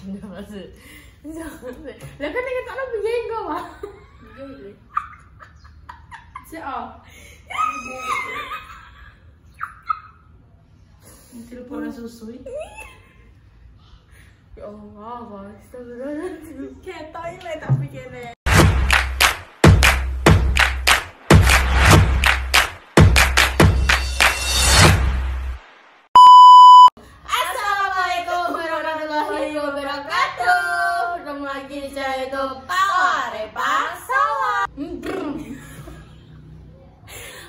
Nggak maksud. Lah kan nek ketokno piye engko, Pak? Iya iki. Sik oh. Mungkin pora susu. Ya Allah, Pak. Astagfirullahaladzim. Ketok ile tapi kene. Assalamualaikum warahmatullahi wabarakatuh. Ketemu lagi di channel YouTube Paware Pasawa.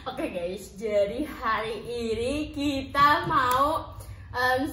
Oke guys, jadi hari ini kita mau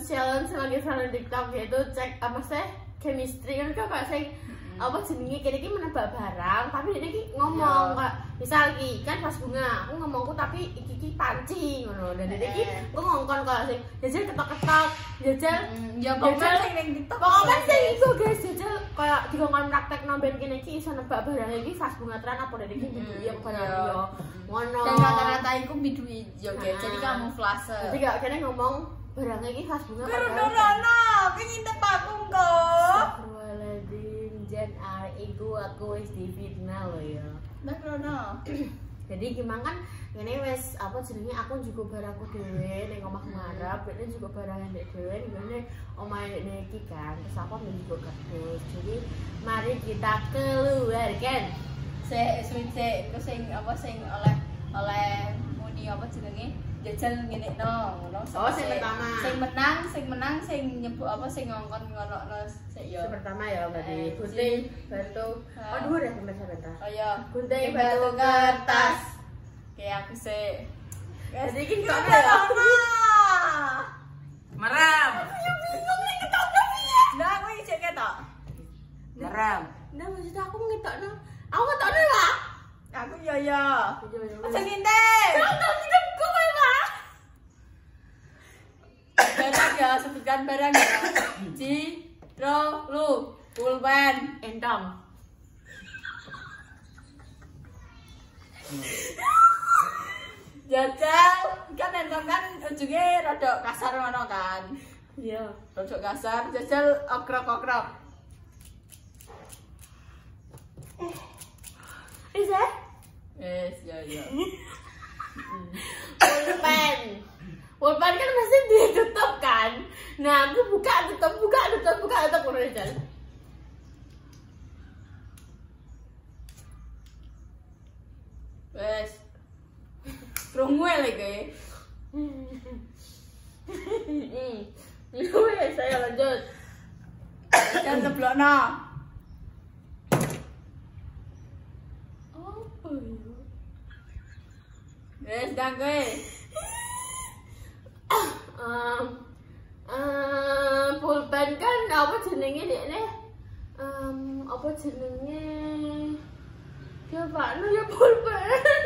challenge lagi challenge TikTok, yaitu cek apa sih chemistry kan kak sing apa jenenge kene iki menebak barang tapi ini ngomong kak misal iki kan pas bunga aku ngomongku tapi iki panci ngono dan iki aku ngongkon kok sing jajal ketok-ketok jajal Ya pokoknya sing ning TikTok. pokoknya sing iku guys jajal kayak dikongkon praktek nomben kene iki iso nebak barang iki pas bunga teran apa dari iki bidu yang barang yo ngono Dan rata-rata iku bidu ijo guys. Jadi kamuflase. jadi gak kene ngomong barangnya iki khas bunga Rono, pengen tebakku kok. Astagfirullahaladzim, jan iku aku wis difitnah loh ya. Mbak Rono. Jadi gimana kan ini wis apa jenenge aku juga barangku dhewe ning omah ngarep, ini juga barang ndek dhewe ngene omahe nek iki kan. Terus apa minggu kardus. Jadi mari kita keluarkan. Sik sing apa sing oleh muni apa jenenge? Jajal ngene no, ngono. Oh, sing pertama. Sing menang sing nyebut apa sing ngongkon ngono sik yo. Yang pertama ya berarti gunting, batu. Oh, dua ya pemirsa. Oh ya, Gunting, batu, kertas. Kayak aku sih. Jadi iki kok ya. Meram. Aku bingung nih ketokno piye. Nah, aku iki cek ketok. Meram. Nah, maksud aku ngetokno. Aku ngetokno lah. Aku yo yo. Aja Aja ngintip. Aku tidak kowe lah. Barang ya, sebutkan barang ya. Lu, pulpen, Entong. jajal, kan entong kan ujungnya rodok kasar ngono kan. Iya. Rodok kasar, jajal okrok-okrok. Bisa? Yes, yo. Pulpen. Pulpen kan mesti ditutup kan. Nah, aku buka tutup udah jalan. Wes. Krungu lagi. Iya, saya lanjut. Dan seblokno. Oh, iya. Wes, dah kowe. Pulpen kan apa jenenge dekne? Apa jenenge? Ya Pak, ya pulpen.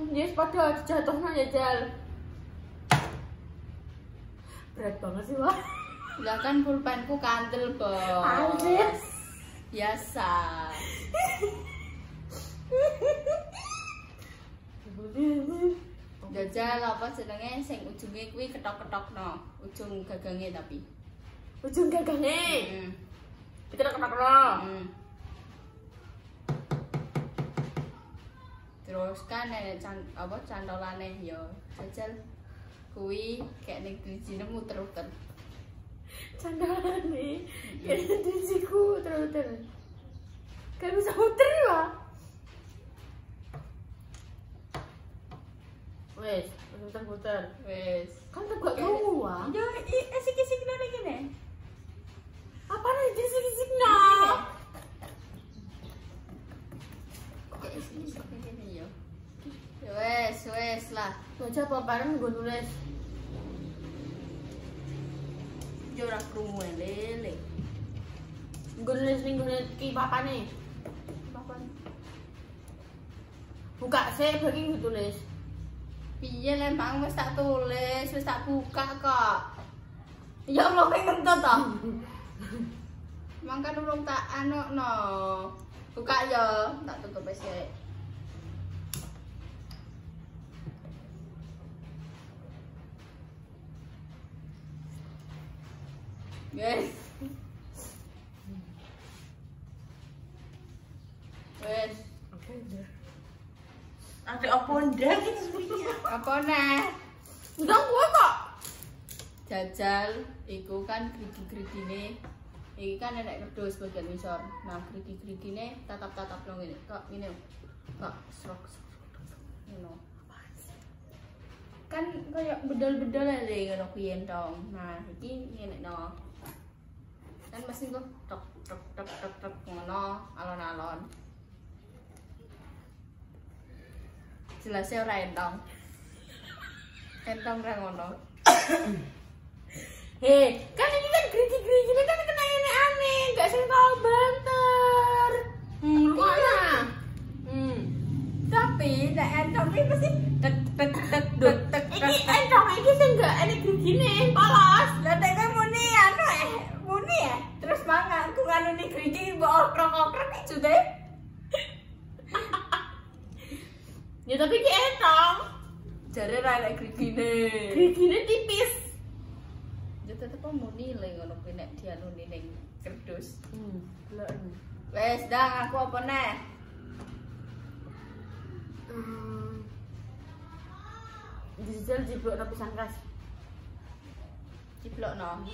Yes pada jatuhnya ya Jal. Berat banget sih Pak. Lah kan pulpenku kantel, Bos. Anjir. Biasa. Jajal apa jenenge sing ujunge kuwi ketok-ketokno, ujung gagange tapi. Ujung gagange. Kita ketok-ketok. Terus kan apa cantolane ya. Jajal kuwi kayak ning drijine muter-muter. Candalane. Kayak drijiku muter-muter. Kan bisa muter ya. Wes, muter-muter. Wes. Kan tegak krungu wae. Yo esik-esik ngene kene. Apa nih disik-disik no? Kok esik-esik kene yo. Ya wes lah. Baca apa bareng gue nulis. Yo ora krungu lele. Gue nulis nih gue ki papane. Papan. Buka sih bagi gue tulis. Piye lembang wis tak tulis, wis tak buka kok. Ya Allah pengen to to. Mangkan urung tak no. Buka ya, tak tutup wis. Guys. Wes. Ada apa ndak iki? Apa neh? Udah gue kok. Jajal iku kan grigi-grigine. Iki kan enek kerdus bagian ngisor. Nah, grigi-grigine tatap-tatap nang ngene. Kok ngene. Kok srok. Ngono. Kan kayak bedol-bedol ae ngono kuwi entong. Nah, iki ngene no. Kan mesti kok tok tok tok tok tok ngono alon-alon. Jelasnya ora entong. Entong ra ngono. Hei, kan ini kan gerigi-gerigi ini kan kena ini aneh, gak sih tahu banter. Lu mana? Tapi nek entong iki mesti tek tek tek tek tek. Ini entong iki sing enggak ini gerigine polos. Lah nek kowe muni anu muni ya. Terus mangan ku anu ni grigi mbok okrok-okrok iki jute. Ya tapi ki entong. Jare ra nek grigine. Gerigine tipis. Ya tetep muni le ngono kuwi nek dianuni ning kerdus. Delok. Wes, Dang, aku apa neh? Dijajal jiblok pisang keras. Ciblokno.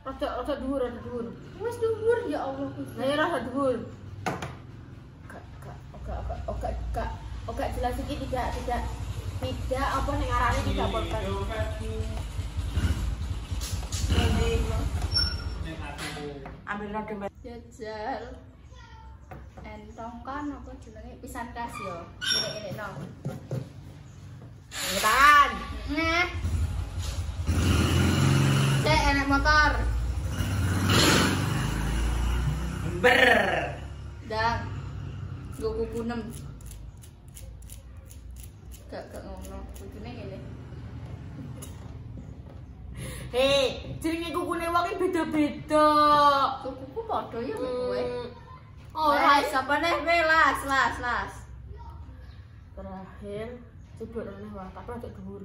Rada dhuwur, rada dhuwur. Wes dhuwur ya Allah. Nah, ya rada dhuwur. Oke, jelas iki tidak apa ning arane tidak bolpen. Ambil rada Jajal. Entong kan apa jenenge pisan kas yo. Ngene no. Tangan. Nah. Cek enak motor. ber. Dang. Nggo kuku 6. Gak ngono. Kukune ngene. Hei, jenenge kukune wong iki beda-beda. Kuku padha ya kowe. Oh, Wes, apa nih? Las. Terakhir, coba rene wae, tapi rada dhuwur.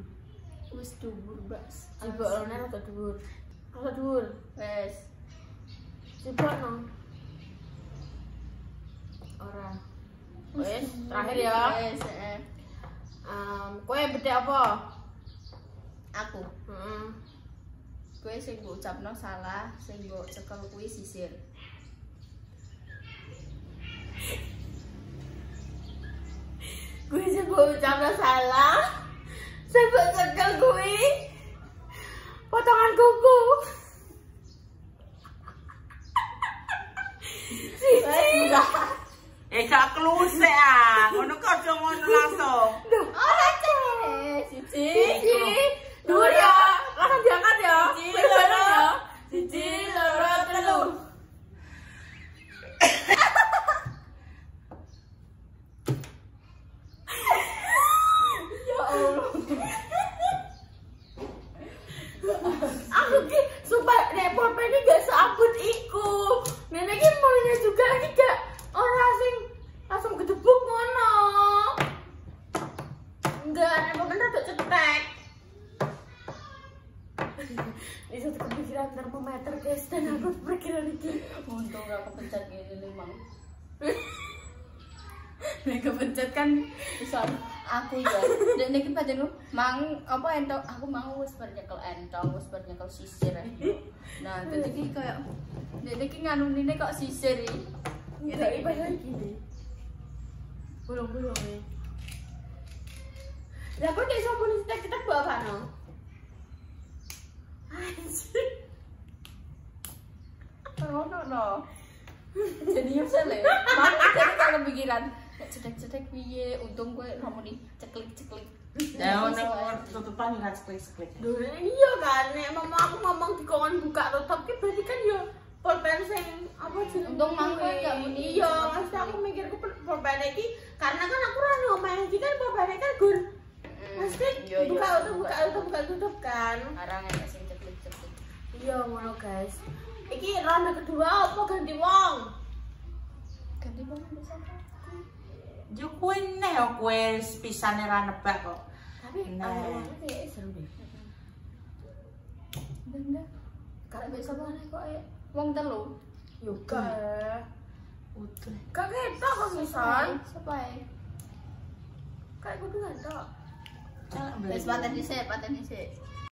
Wis dhuwur, Mbak. Coba rene rada dhuwur. Rada dhuwur. Wes. Coba no. Ora. Wes, terakhir ya. Wes, Kowe bedhe apa? Aku. Heeh. Kowe sing mbok ucapno salah, sing mbok cekel kuwi sisir. Gue sebut ucapnya salah. Sebut cekel gue potongan kuku. Siji. Gak keluse ah. Ngono kok aja ngono langsung. Ora cek. Siji. Dhuwur ya. Langsung diangkat ya. Siji, loro. Siji, loro, telu. Aku ki sumpah nek pulpen ini gak seabot iku. Nenek ki maunya juga ini gak ora sing langsung gedebuk ngono. Enggak, nek pulpen rada cetek. Ini satu kepikiran termometer guys dan aku perkiraan iki. Untung gak kepencet gini mang. Nek kepencet kan bisa aku ya. Nek iki pancen mang apa entong aku mau wis bar nyekel entong, wis bar nyekel sisir. Nah, dadi iki koyo nek iki nganunine kok sisir iki. Enggak ibadah lagi deh. Bolong-bolong ya. Lah kok iso muni kita bawa apa no? Anjir. Ngono no. Jadi nyesel ya. Mang jadi gak kepikiran. Cetek-cetek piye, untung gue ngomongin ceklik-ceklik. Ya ono tutupan gak split-split. Duh, iya kan, nek mama aku ngomong dikon buka tutup ki berarti kan yo pulpen sing apa jenenge. Untung mang kowe gak muni. Iya, mesti aku mikirku pulpen iki karena kan aku ora ngomong iki kan pulpen kan gur. Mesti buka tutup kan. Arang enek sing ceklik-ceklik. Iya ngono guys. Iki ronde kedua apa ganti wong? Ganti wong bisa. Yo kowe neh yo kowe pisane ra nebak kok. Tapi Nah. awalnya kayak seru deh. Benda. Kalau bisa mana kok Wong telu. yoga. Udah. Kak ketok kok misal. Sampai. Kayak kudu ngantok. Jangan Wes paten dhisik, paten dhisik.